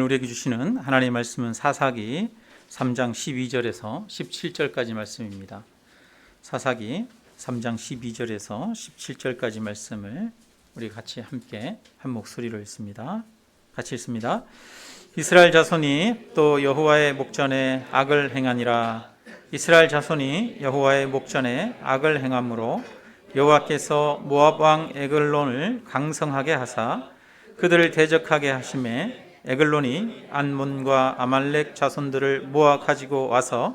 우리에게 주시는 하나님의 말씀은 사사기 3장 12절에서 17절까지 말씀입니다. 사사기 3장 12절에서 17절까지 말씀을 우리 같이 함께 한 목소리로 읽습니다. 같이 읽습니다. 이스라엘 자손이 또 여호와의 목전에 악을 행하니라. 이스라엘 자손이 여호와의 목전에 악을 행함으로 여호와께서 모압 왕 에글론을 강성하게 하사 그들을 대적하게 하심에 에글론이 안몬과 아말렉 자손들을 모아 가지고 와서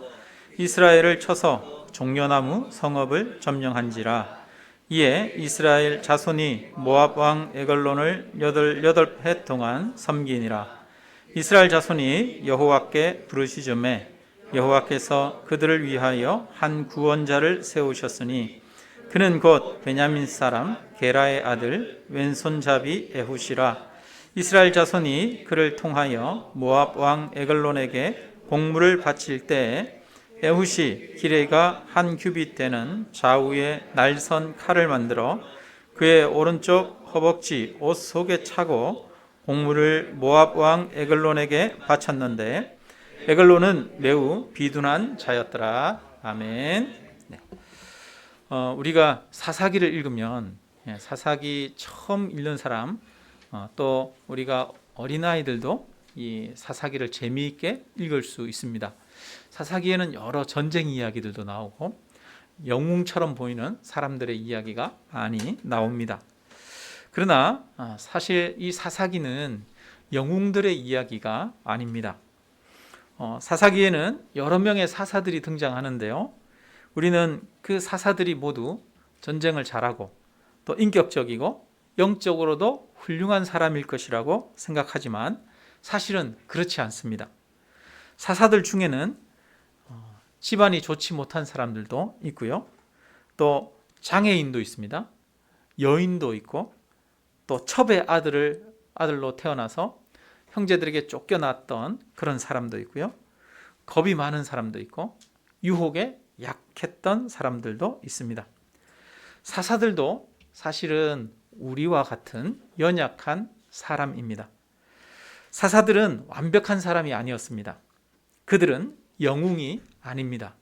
이스라엘을 쳐서 종려나무 성읍을 점령한지라. 이에 이스라엘 자손이 모압 왕 에글론을 여덟 해 동안 섬기니라. 이스라엘 자손이 여호와께 부르시즘에 여호와께서 그들을 위하여 한 구원자를 세우셨으니 그는 곧 베냐민 사람 게라의 아들 왼손잡이 에훗이라. 이스라엘 자손이 그를 통하여 모압 왕 에글론에게 공물을 바칠 때에 에훗이 기레가 한 규빗 되는 좌우에 날선 칼을 만들어 그의 오른쪽 허벅지 옷 속에 차고 공물을 모압 왕 에글론에게 바쳤는데 에글론은 매우 비둔한 자였더라. 아멘. 우리가 사사기를 읽으면 사사기 처음 읽는 사람 또 우리가 어린아이들도 이 사사기를 재미있게 읽을 수 있습니다. 사사기에는 여러 전쟁 이야기들도 나오고 영웅처럼 보이는 사람들의 이야기가 많이 나옵니다. 그러나 사실 이 사사기는 영웅들의 이야기가 아닙니다. 사사기에는 여러 명의 사사들이 등장하는데요. 우리는 그 사사들이 모두 전쟁을 잘하고 또 인격적이고 영적으로도 훌륭한 사람일 것이라고 생각하지만 사실은 그렇지 않습니다. 사사들 중에는 집안이 좋지 못한 사람들도 있고요. 또 장애인도 있습니다. 여인도 있고 또 첩의 아들로 태어나서 형제들에게 쫓겨났던 그런 사람도 있고요. 겁이 많은 사람도 있고 유혹에 약했던 사람들도 있습니다. 사사들도 사실은 우리와 같은 연약한 사람입니다. 사사들은 완벽한 사람이 아니었습니다. 그들은 영웅이 아닙니다.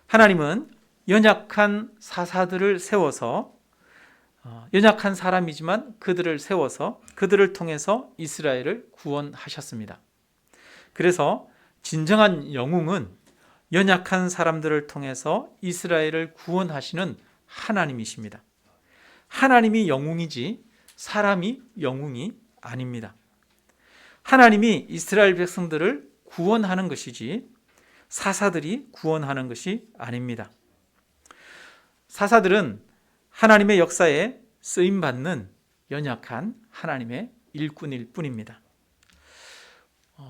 하나님은 연약한 사사들을 세워서 연약한 사람이지만 그들을 세워서 그들을 통해서 이스라엘을 구원하셨습니다. 그래서 진정한 영웅은 연약한 사람들을 통해서 이스라엘을 구원하시는 하나님이십니다. 하나님이 영웅이지 사람이 영웅이 아닙니다. 하나님이 이스라엘 백성들을 구원하는 것이지 사사들이 구원하는 것이 아닙니다. 사사들은 하나님의 역사에 쓰임받는 연약한 하나님의 일꾼일 뿐입니다.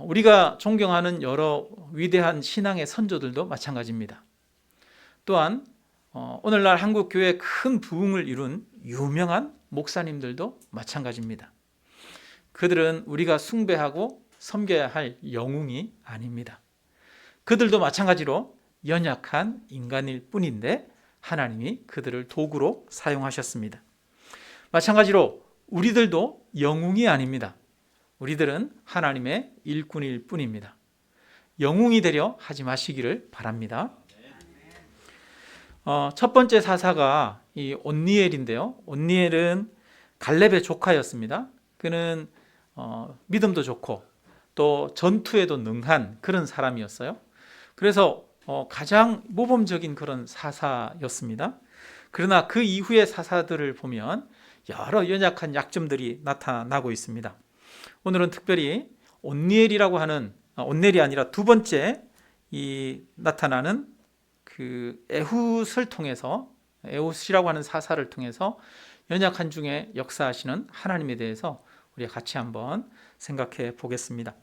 우리가 존경하는 여러 위대한 신앙의 선조들도 마찬가지입니다. 또한 오늘날 한국 교회에 큰 부흥을 이룬 유명한 목사님들도 마찬가지입니다. 그들은 우리가 숭배하고 섬겨야 할 영웅이 아닙니다. 그들도 마찬가지로 연약한 인간일 뿐인데 하나님이 그들을 도구로 사용하셨습니다. 마찬가지로 우리들도 영웅이 아닙니다. 우리들은 하나님의 일꾼일 뿐입니다. 영웅이 되려 하지 마시기를 바랍니다. 첫 번째 사사가 이 온니엘인데요. 온니엘은 갈렙의 조카였습니다. 그는 믿음도 좋고 또 전투에도 능한 그런 사람이었어요. 그래서 가장 모범적인 그런 사사였습니다. 그러나 그 이후의 사사들을 보면 여러 연약한 약점들이 나타나고 있습니다. 오늘은 특별히 온니엘이라고 하는 온니엘이 아니라 두 번째 이 나타나는 그 에훗을 통해서 에훗이라고 하는 사사를 통해서 연약한 중에 역사하시는 하나님에 대해서 우리가 같이 한번 생각해 보겠습니다.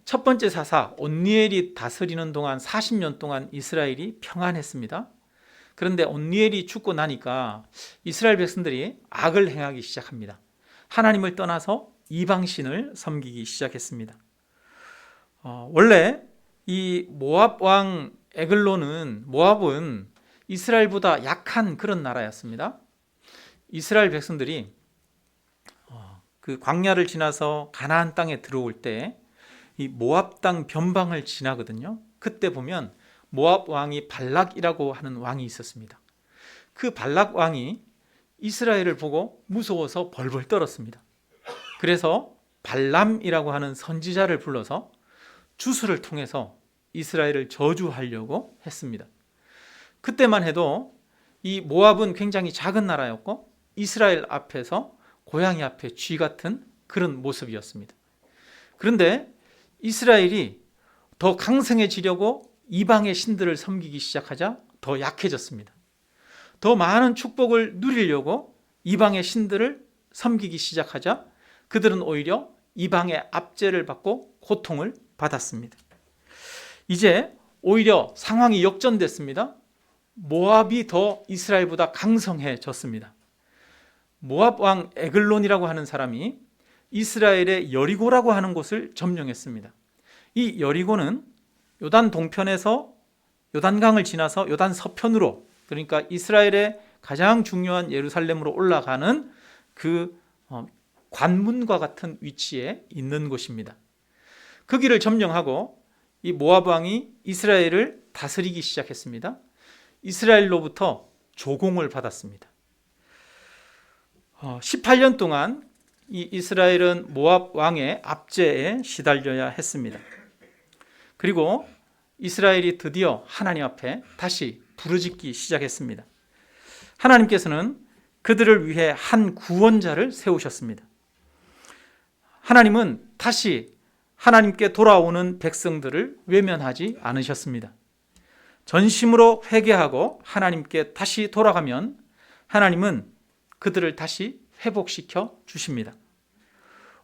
첫 번째 사사 온니엘이 다스리는 동안 40년 동안 이스라엘이 평안했습니다. 그런데 온니엘이 죽고 나니까 이스라엘 백성들이 악을 행하기 시작합니다. 하나님을 떠나서 이방신을 섬기기 시작했습니다. 원래 이 모압 왕 모압은 이스라엘보다 약한 그런 나라였습니다. 이스라엘 백성들이 그 광야를 지나서 가나안 땅에 들어올 때 이 모압 땅 변방을 지나거든요. 그때 보면 모압 왕이 발락이라고 하는 왕이 있었습니다. 그 발락 왕이 이스라엘을 보고 무서워서 벌벌 떨었습니다. 그래서 발람이라고 하는 선지자를 불러서 주술을 통해서 이스라엘을 저주하려고 했습니다. 그때만 해도 이 모압은 굉장히 작은 나라였고 이스라엘 앞에서 고양이 앞에 쥐 같은 그런 모습이었습니다. 그런데 이스라엘이 더 강성해지려고 이방의 신들을 섬기기 시작하자 더 약해졌습니다. 더 많은 축복을 누리려고 이방의 신들을 섬기기 시작하자 그들은 오히려 이방의 압제를 받고 고통을 받았습니다. 이제 오히려 상황이 역전됐습니다. 모압이 더 이스라엘보다 강성해졌습니다. 모압 왕 에글론이라고 하는 사람이 이스라엘의 여리고라고 하는 곳을 점령했습니다. 이 여리고는 요단 동편에서 요단강을 지나서 요단 서편으로, 그러니까 이스라엘의 가장 중요한 예루살렘으로 올라가는 그 관문과 같은 위치에 있는 곳입니다. 그 길을 점령하고 이 모압 왕이 이스라엘을 다스리기 시작했습니다. 이스라엘로부터 조공을 받았습니다. 18년 동안 이 이스라엘은 모압 왕의 압제에 시달려야 했습니다. 그리고 이스라엘이 드디어 하나님 앞에 다시 부르짖기 시작했습니다. 하나님께서는 그들을 위해 한 구원자를 세우셨습니다. 하나님은 다시 하나님께 돌아오는 백성들을 외면하지 않으셨습니다. 전심으로 회개하고 하나님께 다시 돌아가면 하나님은 그들을 다시 회복시켜 주십니다.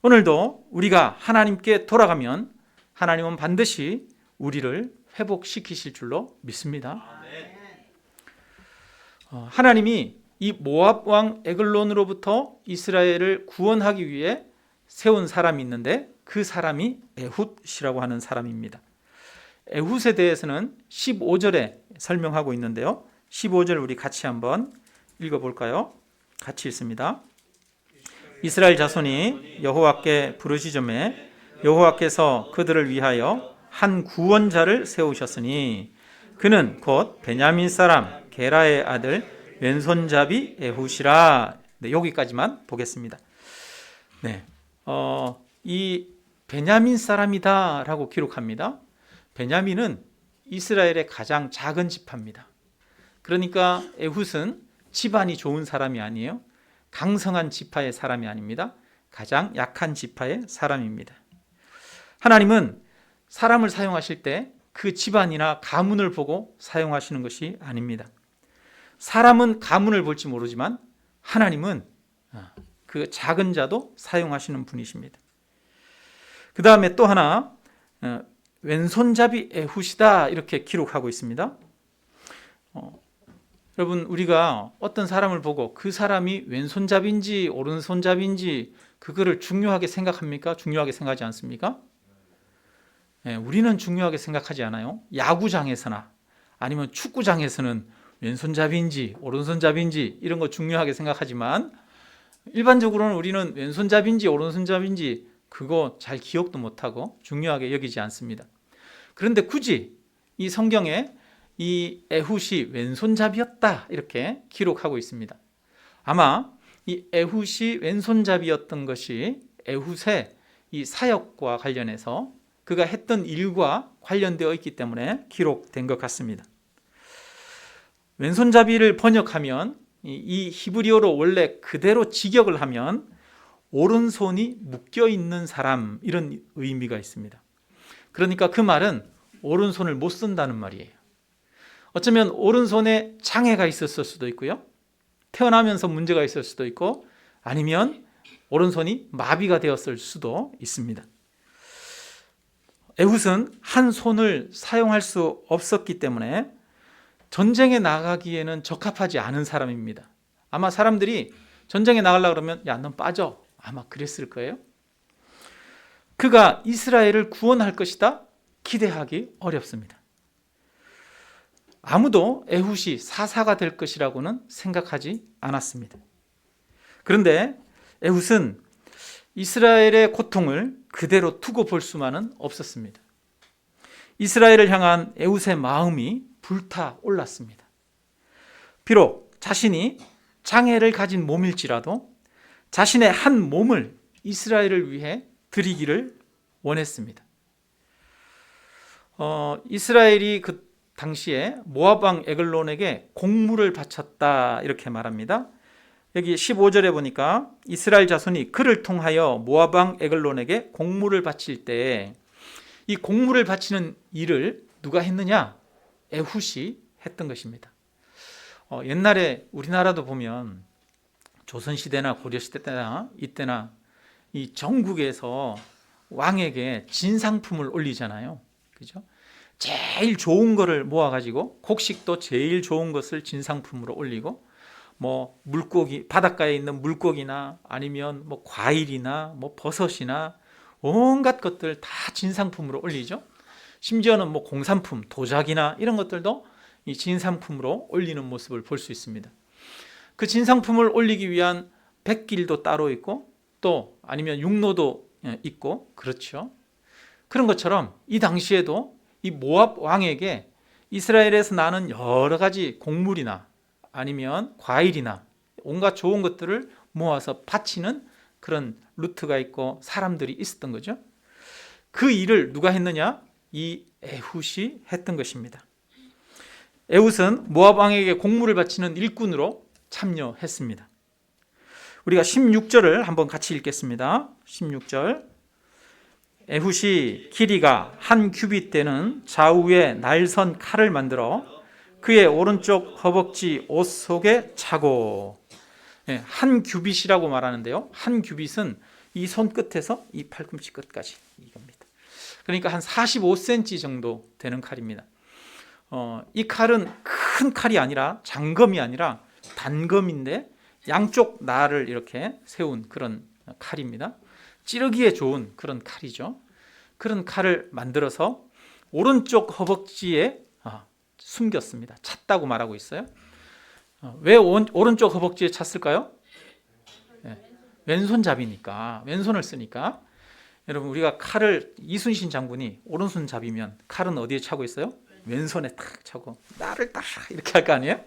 오늘도 우리가 하나님께 돌아가면 하나님은 반드시 우리를 회복시키실 줄로 믿습니다. 하나님이 이 모압 왕 에글론으로부터 이스라엘을 구원하기 위해 세운 사람이 있는데 그 사람이 에훗이라고 하는 사람입니다. 에훗에 대해서는 15절에 설명하고 있는데요. 15절 우리 같이 한번 읽어볼까요? 같이 읽습니다. 이스라엘 자손이 여호와께 부르짖음에 여호와께서 그들을 위하여 한 구원자를 세우셨으니 그는 곧 베냐민 사람 게라의 아들 왼손잡이 에훗이라. 네, 여기까지만 보겠습니다. 네, 이 베냐민 사람이다라고 기록합니다. 베냐민은 이스라엘의 가장 작은 지파입니다. 그러니까 에훗은 집안이 좋은 사람이 아니에요. 강성한 지파의 사람이 아닙니다. 가장 약한 지파의 사람입니다. 하나님은 사람을 사용하실 때 그 집안이나 가문을 보고 사용하시는 것이 아닙니다. 사람은 가문을 볼지 모르지만 하나님은 그 작은 자도 사용하시는 분이십니다. 그 다음에 또 하나 왼손잡이 에훗이다 이렇게 기록하고 있습니다. 여러분, 우리가 어떤 사람을 보고 그 사람이 왼손잡이인지 오른손잡이인지 그거를 중요하게 생각합니까? 중요하게 생각하지 않습니까? 네, 우리는 중요하게 생각하지 않아요. 야구장에서나 아니면 축구장에서는 왼손잡이인지 오른손잡이인지 이런 거 중요하게 생각하지만 일반적으로는 우리는 왼손잡이인지 오른손잡이인지 그거 잘 기억도 못하고 중요하게 여기지 않습니다. 그런데 굳이 이 성경에 이 에훗이 왼손잡이였다 이렇게 기록하고 있습니다. 아마 이 에훗이 왼손잡이였던 것이 에훗의 이 사역과 관련해서 그가 했던 일과 관련되어 있기 때문에 기록된 것 같습니다. 왼손잡이를 번역하면 이 히브리어로 원래 그대로 직역을 하면 오른손이 묶여 있는 사람 이런 의미가 있습니다. 그러니까 그 말은 오른손을 못 쓴다는 말이에요. 어쩌면 오른손에 장애가 있었을 수도 있고요. 태어나면서 문제가 있을 수도 있고 아니면 오른손이 마비가 되었을 수도 있습니다. 에훗은 한 손을 사용할 수 없었기 때문에 전쟁에 나가기에는 적합하지 않은 사람입니다. 아마 사람들이 전쟁에 나가려고 그러면 야, 넌 빠져. 아마 그랬을 거예요. 그가 이스라엘을 구원할 것이다 기대하기 어렵습니다. 아무도 에훗이 사사가 될 것이라고는 생각하지 않았습니다. 그런데 에훗은 이스라엘의 고통을 그대로 두고 볼 수만은 없었습니다. 이스라엘을 향한 에훗의 마음이 불타올랐습니다. 비록 자신이 장애를 가진 몸일지라도 자신의 한 몸을 이스라엘을 위해 드리기를 원했습니다. 이스라엘이 그 당시에 모압 왕 에글론에게 공물을 바쳤다 이렇게 말합니다. 여기 15절에 보니까 이스라엘 자손이 그를 통하여 모압 왕 에글론에게 공물을 바칠 때 이 공물을 바치는 일을 누가 했느냐? 에훗이 했던 것입니다. 옛날에 우리나라도 보면 조선시대나 고려시대 때나 이때나 이 전국에서 왕에게 진상품을 올리잖아요. 그죠? 제일 좋은 거를 모아가지고 곡식도 제일 좋은 것을 진상품으로 올리고 뭐 물고기, 바닷가에 있는 물고기나 아니면 뭐 과일이나 뭐 버섯이나 온갖 것들 다 진상품으로 올리죠. 심지어는 뭐 공산품, 도자기나 이런 것들도 이 진상품으로 올리는 모습을 볼 수 있습니다. 그 진상품을 올리기 위한 백길도 따로 있고 또 아니면 육로도 있고 그렇죠. 그런 것처럼 이 당시에도 이 모압 왕에게 이스라엘에서 나는 여러 가지 곡물이나 아니면 과일이나 온갖 좋은 것들을 모아서 바치는 그런 루트가 있고 사람들이 있었던 거죠. 그 일을 누가 했느냐? 이 에훗이 했던 것입니다. 에훗은 모압 왕에게 곡물을 바치는 일꾼으로 참여했습니다. 우리가 16절을 한번 같이 읽겠습니다. 16절. 에훗이 길이가 한 규빗 되는 좌우에 날선 칼을 만들어 그의 오른쪽 허벅지 옷 속에 차고, 한 규빗이라고 말하는데요. 한 규빗은 이 손끝에서 이 팔꿈치 끝까지 이겁니다. 그러니까 한 45cm 정도 되는 칼입니다. 이 칼은 큰 칼이 아니라 장검이 아니라 단검인데 양쪽 날을 이렇게 세운 그런 칼입니다. 찌르기에 좋은 그런 칼이죠. 그런 칼을 만들어서 오른쪽 허벅지에 숨겼습니다. 찼다고 말하고 있어요. 왜 오른쪽 허벅지에 찼을까요? 왼손잡이니까, 왼손을 쓰니까. 여러분, 우리가 칼을 이순신 장군이 오른손잡이면 칼은 어디에 차고 있어요? 왼손에 딱 차고 나를 딱 이렇게 할 거 아니에요?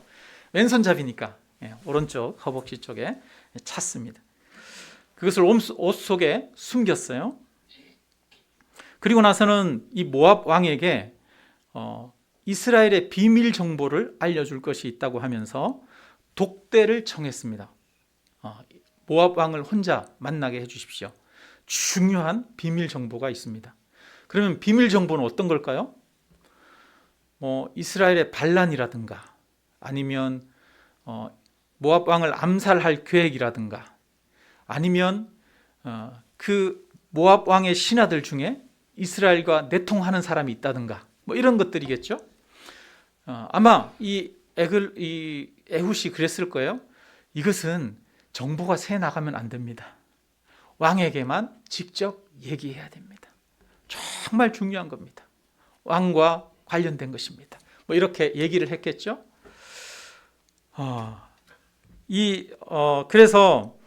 왼손잡이니까 오른쪽 허벅지 쪽에 찼습니다. 그것을 옷 속에 숨겼어요. 그리고 나서는 이 모압 왕에게 이스라엘의 비밀 정보를 알려줄 것이 있다고 하면서 독대를 청했습니다. 모압 왕을 혼자 만나게 해주십시오. 중요한 비밀 정보가 있습니다. 그러면 비밀 정보는 어떤 걸까요? 이스라엘의 반란이라든가 아니면 모압 왕을 암살할 계획이라든가 아니면 그 모압 왕의 신하들 중에 이스라엘과 내통하는 사람이 있다든가 뭐 이런 것들이겠죠. 아마 이 에훗이 그랬을 거예요. 이것은 정보가 새 나가면 안 됩니다. 왕에게만 직접 얘기해야 됩니다. 정말 중요한 겁니다. 왕과 관련된 것입니다. 뭐 이렇게 얘기를 했겠죠. 그래서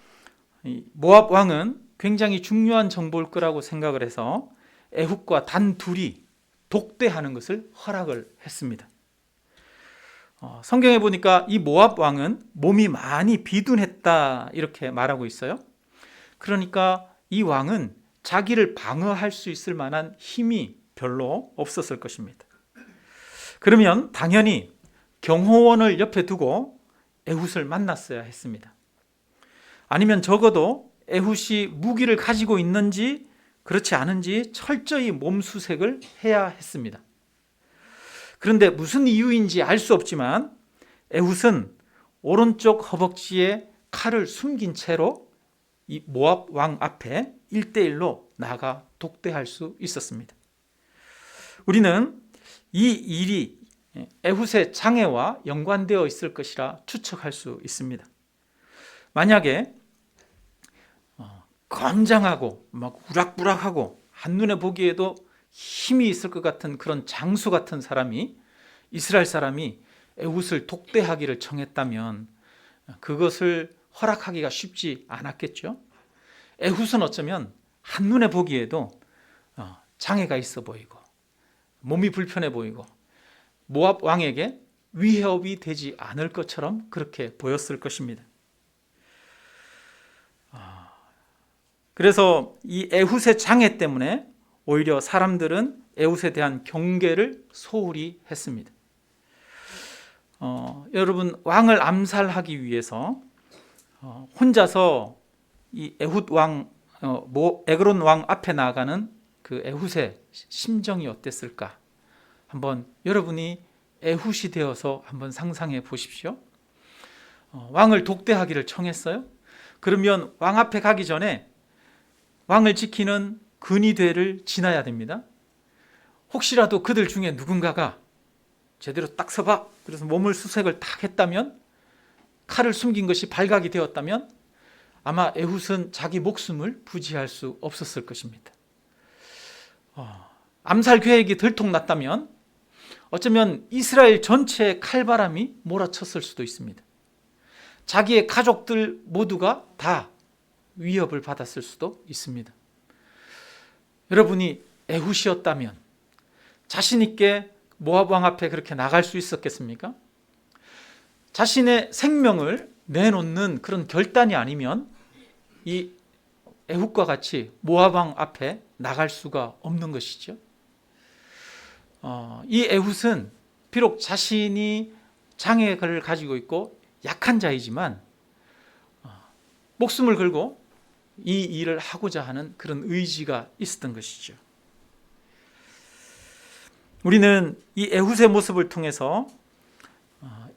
모압 왕은 굉장히 중요한 정보일 거라고 생각을 해서 에훗과 단 둘이 독대하는 것을 허락을 했습니다. 성경에 보니까 이 모압 왕은 몸이 많이 비둔했다 이렇게 말하고 있어요. 그러니까 이 왕은 자기를 방어할 수 있을 만한 힘이 별로 없었을 것입니다. 그러면 당연히 경호원을 옆에 두고 에훗을 만났어야 했습니다. 아니면 적어도 에훗이 무기를 가지고 있는지 그렇지 않은지 철저히 몸수색을 해야 했습니다. 그런데 무슨 이유인지 알 수 없지만 에훗은 오른쪽 허벅지에 칼을 숨긴 채로 이 모압 왕 앞에 1대1로 나가 독대할 수 있었습니다. 우리는 이 일이 에훗의 장애와 연관되어 있을 것이라 추측할 수 있습니다. 만약에 건장하고 막 우락부락하고 한눈에 보기에도 힘이 있을 것 같은 그런 장수 같은 사람이 이스라엘 사람이 에훗을 독대하기를 청했다면 그것을 허락하기가 쉽지 않았겠죠. 에훗은 어쩌면 한눈에 보기에도 장애가 있어 보이고 몸이 불편해 보이고 모압 왕에게 위협이 되지 않을 것처럼 그렇게 보였을 것입니다. 그래서 이 에훗의 장애 때문에 오히려 사람들은 에훗에 대한 경계를 소홀히 했습니다. 여러분, 왕을 암살하기 위해서 혼자서 이 에훗 왕, 에그론 왕 앞에 나아가는 그 에훗의 심정이 어땠을까? 한번 여러분이 에훗이 되어서 한번 상상해 보십시오. 왕을 독대하기를 청했어요. 그러면 왕 앞에 가기 전에 왕을 지키는 근위대를 지나야 됩니다. 혹시라도 그들 중에 누군가가 제대로 딱 서봐, 그래서 몸을 수색을 딱 했다면, 칼을 숨긴 것이 발각이 되었다면 아마 에훗은 자기 목숨을 부지할 수 없었을 것입니다. 암살 계획이 들통났다면 어쩌면 이스라엘 전체에 칼바람이 몰아쳤을 수도 있습니다. 자기의 가족들 모두가 다 위협을 받았을 수도 있습니다. 여러분이 에훗이었다면 자신 있게 모압 왕 앞에 그렇게 나갈 수 있었겠습니까? 자신의 생명을 내놓는 그런 결단이 아니면 이 에훗과 같이 모압 왕 앞에 나갈 수가 없는 것이죠. 이 에훗은 비록 자신이 장애를 가지고 있고 약한 자이지만 목숨을 걸고 이 일을 하고자 하는 그런 의지가 있었던 것이죠. 우리는 이 에훗의 모습을 통해서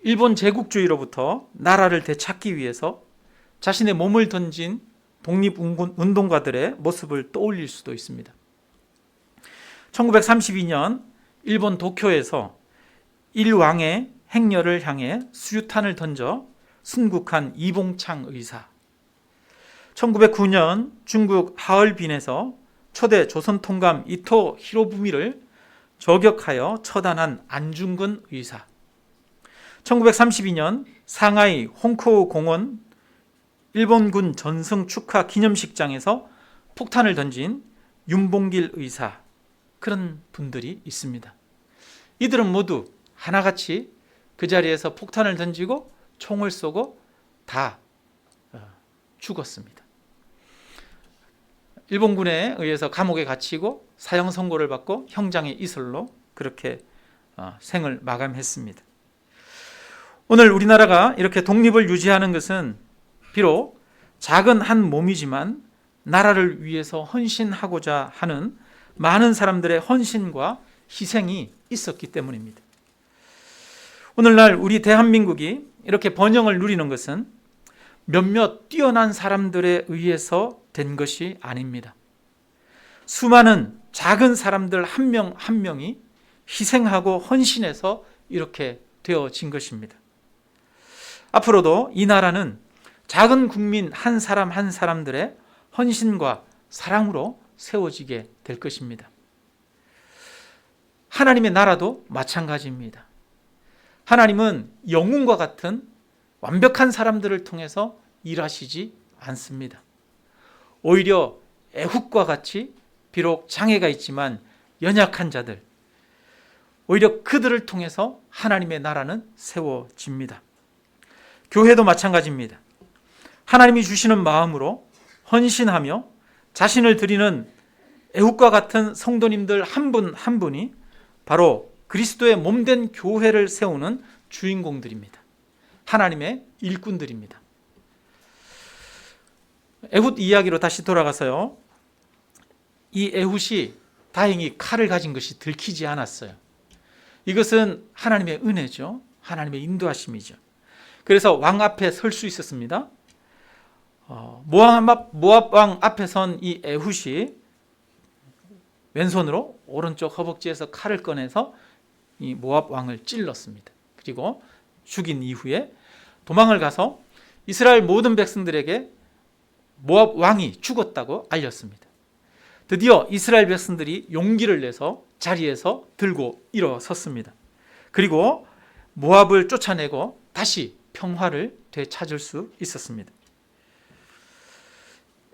일본 제국주의로부터 나라를 되찾기 위해서 자신의 몸을 던진 독립운동가들의 모습을 떠올릴 수도 있습니다. 1932년 일본 도쿄에서 일왕의 행렬을 향해 수류탄을 던져 순국한 이봉창 의사, 1909년 중국 하얼빈에서 초대 조선 통감 이토 히로부미를 저격하여 처단한 안중근 의사, 1932년 상하이 홍코우 공원 일본군 전승 축하 기념식장에서 폭탄을 던진 윤봉길 의사, 그런 분들이 있습니다. 이들은 모두 하나같이 그 자리에서 폭탄을 던지고 총을 쏘고 다 죽었습니다. 일본군에 의해서 감옥에 갇히고 사형 선고를 받고 형장의 이슬로 그렇게 생을 마감했습니다. 오늘 우리나라가 이렇게 독립을 유지하는 것은 비록 작은 한 몸이지만 나라를 위해서 헌신하고자 하는 많은 사람들의 헌신과 희생이 있었기 때문입니다. 오늘날 우리 대한민국이 이렇게 번영을 누리는 것은 몇몇 뛰어난 사람들에 의해서 된 것이 아닙니다. 수많은 작은 사람들 한 명 한 명이 희생하고 헌신해서 이렇게 되어진 것입니다. 앞으로도 이 나라는 작은 국민 한 사람 한 사람들의 헌신과 사랑으로 세워지게 될 것입니다. 하나님의 나라도 마찬가지입니다. 하나님은 영웅과 같은 완벽한 사람들을 통해서 일하시지 않습니다. 오히려 에훗과 같이 비록 장애가 있지만 연약한 자들, 오히려 그들을 통해서 하나님의 나라는 세워집니다. 교회도 마찬가지입니다. 하나님이 주시는 마음으로 헌신하며 자신을 드리는 에훗과 같은 성도님들 한 분 한 분이 바로 그리스도의 몸된 교회를 세우는 주인공들입니다. 하나님의 일꾼들입니다. 에훗 이야기로 다시 돌아가서요, 이 에훗이 다행히 칼을 가진 것이 들키지 않았어요. 이것은 하나님의 은혜죠. 하나님의 인도하심이죠. 그래서 왕 앞에 설 수 있었습니다. 모압 왕 앞에 선 이 에훗이 왼손으로 오른쪽 허벅지에서 칼을 꺼내서 이 모압 왕을 찔렀습니다. 그리고 죽인 이후에 도망을 가서 이스라엘 모든 백성들에게 모압 왕이 죽었다고 알렸습니다. 드디어 이스라엘 백성들이 용기를 내서 자리에서 들고 일어섰습니다. 그리고 모압을 쫓아내고 다시 평화를 되찾을 수 있었습니다.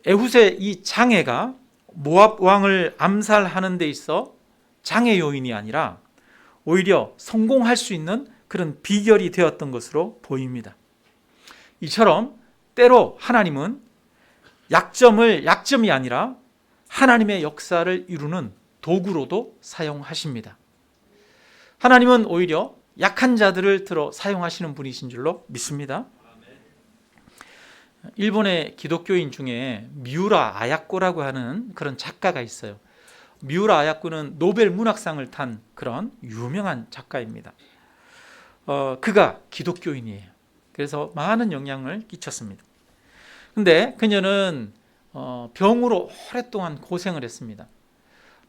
에훗의 이 장애가 모압 왕을 암살하는 데 있어 장애 요인이 아니라 오히려 성공할 수 있는 그런 비결이 되었던 것으로 보입니다. 이처럼 때로 하나님은 약점을 약점이 아니라 하나님의 역사를 이루는 도구로도 사용하십니다. 하나님은 오히려 약한 자들을 들어 사용하시는 분이신 줄로 믿습니다. 일본의 기독교인 중에 미우라 아야코라고 하는 그런 작가가 있어요. 미우라 아야코는 노벨 문학상을 탄 그런 유명한 작가입니다. 그가 기독교인이에요. 그래서 많은 영향을 끼쳤습니다. 근데 그녀는 병으로 오랫동안 고생을 했습니다.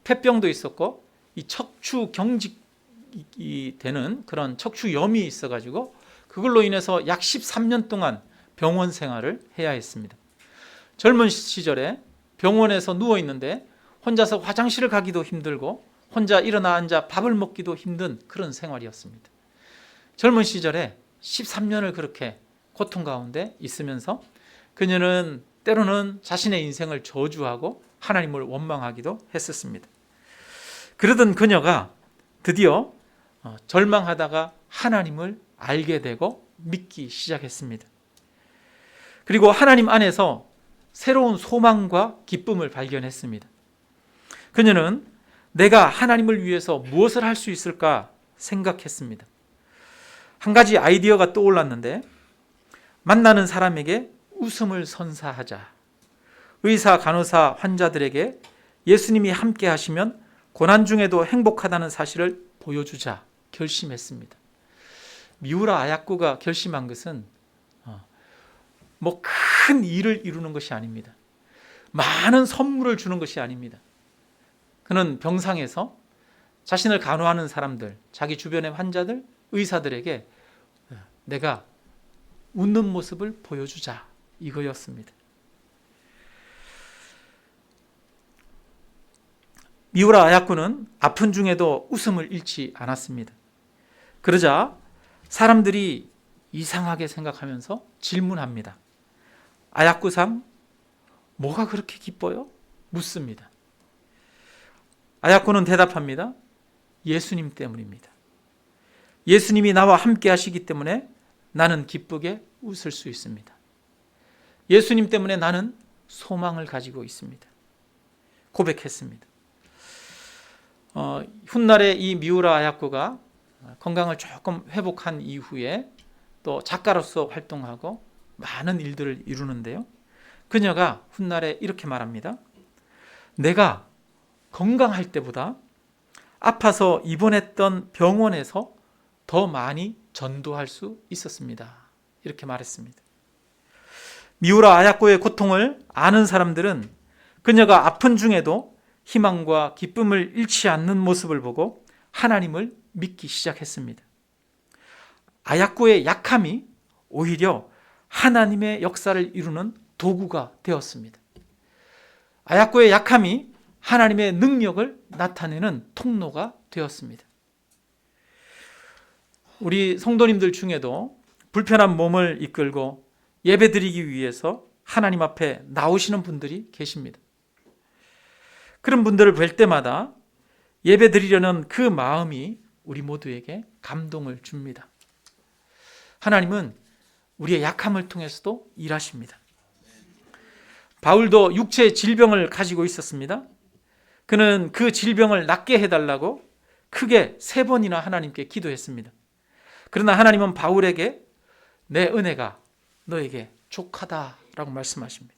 폐병도 있었고 이 척추 경직이 되는 그런 척추염이 있어가지고 그걸로 인해서 약 13년 동안 병원 생활을 해야 했습니다. 젊은 시절에 병원에서 누워 있는데 혼자서 화장실을 가기도 힘들고 혼자 일어나 앉아 밥을 먹기도 힘든 그런 생활이었습니다. 젊은 시절에 13년을 그렇게 고통 가운데 있으면서 그녀는 때로는 자신의 인생을 저주하고 하나님을 원망하기도 했었습니다. 그러던 그녀가 드디어 절망하다가 하나님을 알게 되고 믿기 시작했습니다. 그리고 하나님 안에서 새로운 소망과 기쁨을 발견했습니다. 그녀는 내가 하나님을 위해서 무엇을 할 수 있을까 생각했습니다. 한 가지 아이디어가 떠올랐는데 만나는 사람에게 웃음을 선사하자. 의사, 간호사, 환자들에게 예수님이 함께 하시면 고난 중에도 행복하다는 사실을 보여주자 결심했습니다. 미우라 아야코가 결심한 것은 큰 일을 이루는 것이 아닙니다. 많은 선물을 주는 것이 아닙니다. 그는 병상에서 자신을 간호하는 사람들, 자기 주변의 환자들, 의사들에게 내가 웃는 모습을 보여주자 이거였습니다. 미우라 아야코는 아픈 중에도 웃음을 잃지 않았습니다. 그러자 사람들이 이상하게 생각하면서 질문합니다. 아야코상, 뭐가 그렇게 기뻐요? 묻습니다. 아야코는 대답합니다. 예수님 때문입니다. 예수님이 나와 함께 하시기 때문에 나는 기쁘게 웃을 수 있습니다. 예수님 때문에 나는 소망을 가지고 있습니다. 고백했습니다. 훗날에 이 미우라 아야코가 건강을 조금 회복한 이후에 또 작가로서 활동하고 많은 일들을 이루는데요. 그녀가 훗날에 이렇게 말합니다. 내가 건강할 때보다 아파서 입원했던 병원에서 더 많이 전도할 수 있었습니다. 이렇게 말했습니다. 미우라 아야코의 고통을 아는 사람들은 그녀가 아픈 중에도 희망과 기쁨을 잃지 않는 모습을 보고 하나님을 믿기 시작했습니다. 아야코의 약함이 오히려 하나님의 역사를 이루는 도구가 되었습니다. 아야코의 약함이 하나님의 능력을 나타내는 통로가 되었습니다. 우리 성도님들 중에도 불편한 몸을 이끌고 예배드리기 위해서 하나님 앞에 나오시는 분들이 계십니다. 그런 분들을 뵐 때마다 예배드리려는 그 마음이 우리 모두에게 감동을 줍니다. 하나님은 우리의 약함을 통해서도 일하십니다. 바울도 육체의 질병을 가지고 있었습니다. 그는 그 질병을 낫게 해달라고 크게 3번이나 하나님께 기도했습니다. 그러나 하나님은 바울에게 내 은혜가 너에게 족하다라고 말씀하십니다.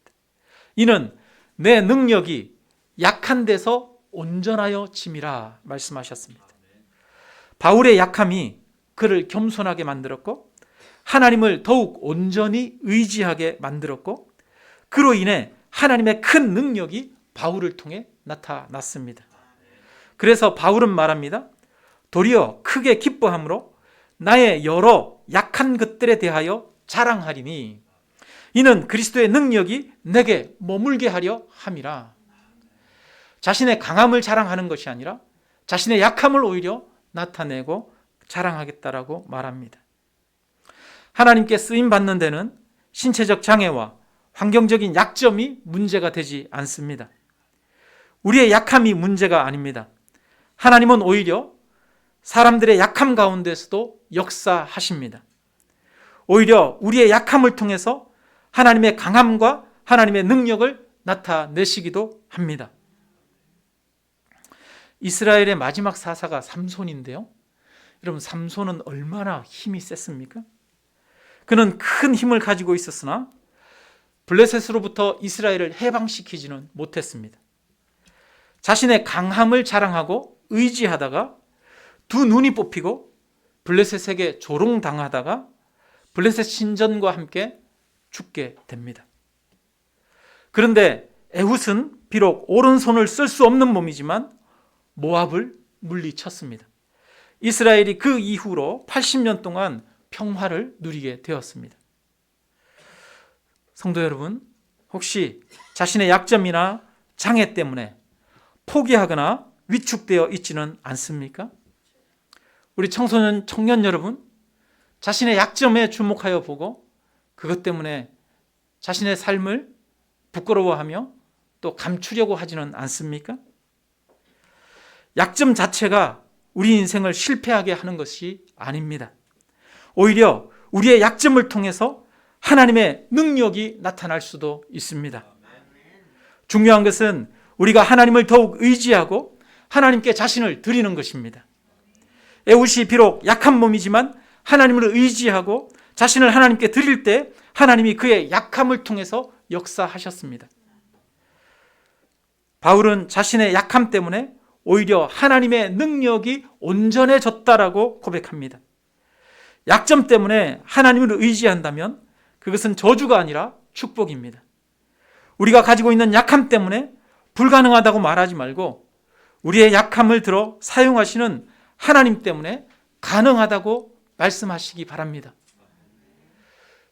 이는 내 능력이 약한 데서 온전하여 짐이라 말씀하셨습니다. 바울의 약함이 그를 겸손하게 만들었고 하나님을 더욱 온전히 의지하게 만들었고 그로 인해 하나님의 큰 능력이 바울을 통해 나타났습니다. 그래서 바울은 말합니다. 도리어 크게 기뻐함으로 나의 여러 약한 것들에 대하여 자랑하리니 이는 그리스도의 능력이 내게 머물게 하려 함이라. 자신의 강함을 자랑하는 것이 아니라 자신의 약함을 오히려 나타내고 자랑하겠다라고 말합니다. 하나님께 쓰임 받는 데는 신체적 장애와 환경적인 약점이 문제가 되지 않습니다. 우리의 약함이 문제가 아닙니다. 하나님은 오히려 사람들의 약함 가운데서도 역사하십니다. 오히려 우리의 약함을 통해서 하나님의 강함과 하나님의 능력을 나타내시기도 합니다. 이스라엘의 마지막 사사가 삼손인데요. 여러분, 삼손은 얼마나 힘이 셌습니까? 그는 큰 힘을 가지고 있었으나 블레셋으로부터 이스라엘을 해방시키지는 못했습니다. 자신의 강함을 자랑하고 의지하다가 두 눈이 뽑히고 블레셋에게 조롱당하다가 블레셋 신전과 함께 죽게 됩니다. 그런데 에훗은 비록 오른손을 쓸 수 없는 몸이지만 모압을 물리쳤습니다. 이스라엘이 그 이후로 80년 동안 평화를 누리게 되었습니다. 성도 여러분, 혹시 자신의 약점이나 장애 때문에 포기하거나 위축되어 있지는 않습니까? 우리 청년 여러분, 자신의 약점에 주목하여 보고 그것 때문에 자신의 삶을 부끄러워하며 또 감추려고 하지는 않습니까? 약점 자체가 우리 인생을 실패하게 하는 것이 아닙니다. 오히려 우리의 약점을 통해서 하나님의 능력이 나타날 수도 있습니다. 중요한 것은 우리가 하나님을 더욱 의지하고 하나님께 자신을 드리는 것입니다. 에훗이 비록 약한 몸이지만 하나님을 의지하고 자신을 하나님께 드릴 때 하나님이 그의 약함을 통해서 역사하셨습니다. 바울은 자신의 약함 때문에 오히려 하나님의 능력이 온전해졌다라고 고백합니다. 약점 때문에 하나님을 의지한다면 그것은 저주가 아니라 축복입니다. 우리가 가지고 있는 약함 때문에 불가능하다고 말하지 말고 우리의 약함을 들어 사용하시는 하나님 때문에 가능하다고 말씀하시기 바랍니다.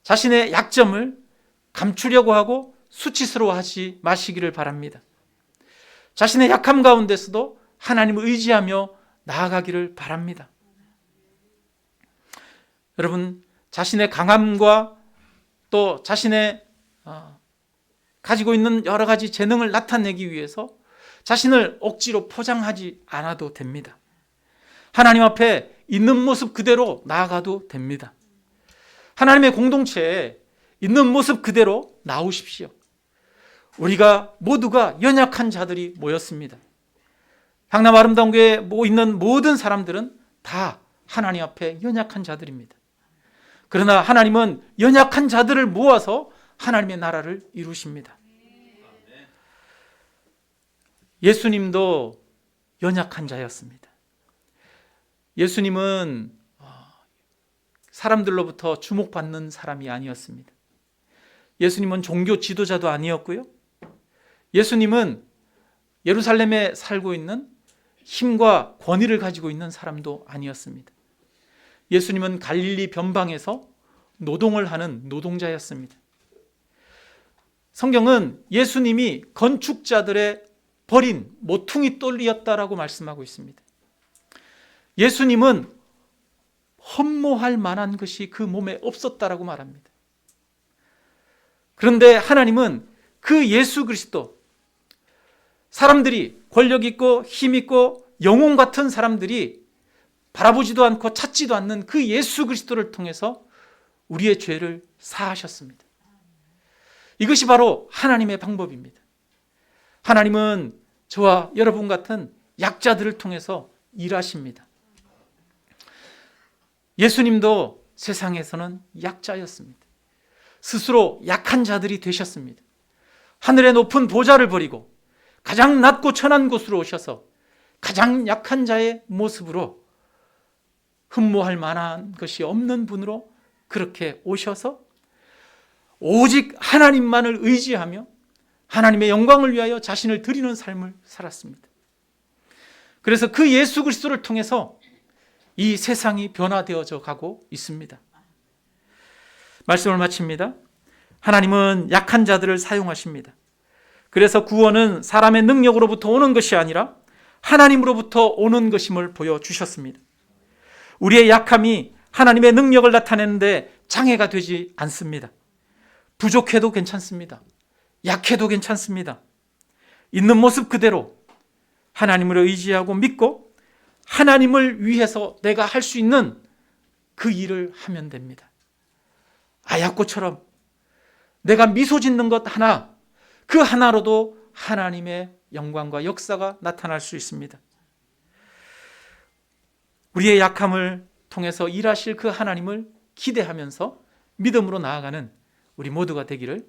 자신의 약점을 감추려고 하고 수치스러워하지 마시기를 바랍니다. 자신의 약함 가운데서도 하나님을 의지하며 나아가기를 바랍니다. 여러분, 자신의 강함과 또 자신의 가지고 있는 여러 가지 재능을 나타내기 위해서 자신을 억지로 포장하지 않아도 됩니다. 하나님 앞에 있는 모습 그대로 나아가도 됩니다. 하나님의 공동체에 있는 모습 그대로 나오십시오. 우리가 모두가 연약한 자들이 모였습니다. 향남 아름다운 교회에 있는 모든 사람들은 다 하나님 앞에 연약한 자들입니다. 그러나 하나님은 연약한 자들을 모아서 하나님의 나라를 이루십니다. 예수님도 연약한 자였습니다. 예수님은 사람들로부터 주목받는 사람이 아니었습니다. 예수님은 종교 지도자도 아니었고요. 예수님은 예루살렘에 살고 있는 힘과 권위를 가지고 있는 사람도 아니었습니다. 예수님은 갈릴리 변방에서 노동을 하는 노동자였습니다. 성경은 예수님이 건축자들의 버린 모퉁이 돌이었다라고 말씀하고 있습니다. 예수님은 흠모할 만한 것이 그 몸에 없었다라고 말합니다. 그런데 하나님은 그 예수 그리스도, 사람들이 권력 있고 힘 있고 영웅 같은 사람들이 바라보지도 않고 찾지도 않는 그 예수 그리스도를 통해서 우리의 죄를 사하셨습니다. 이것이 바로 하나님의 방법입니다. 하나님은 저와 여러분 같은 약자들을 통해서 일하십니다. 예수님도 세상에서는 약자였습니다. 스스로 약한 자들이 되셨습니다. 하늘의 높은 보좌를 버리고 가장 낮고 천한 곳으로 오셔서 가장 약한 자의 모습으로 흠모할 만한 것이 없는 분으로 그렇게 오셔서 오직 하나님만을 의지하며 하나님의 영광을 위하여 자신을 드리는 삶을 살았습니다. 그래서 그 예수 그리스도를 통해서 이 세상이 변화되어져 가고 있습니다. 말씀을 마칩니다. 하나님은 약한 자들을 사용하십니다. 그래서 구원은 사람의 능력으로부터 오는 것이 아니라 하나님으로부터 오는 것임을 보여주셨습니다. 우리의 약함이 하나님의 능력을 나타내는데 장애가 되지 않습니다. 부족해도 괜찮습니다. 약해도 괜찮습니다. 있는 모습 그대로 하나님을 의지하고 믿고 하나님을 위해서 내가 할 수 있는 그 일을 하면 됩니다. 아야꽃처럼 내가 미소 짓는 것 하나, 그 하나로도 하나님의 영광과 역사가 나타날 수 있습니다. 우리의 약함을 통해서 일하실 그 하나님을 기대하면서 믿음으로 나아가는 우리 모두가 되기를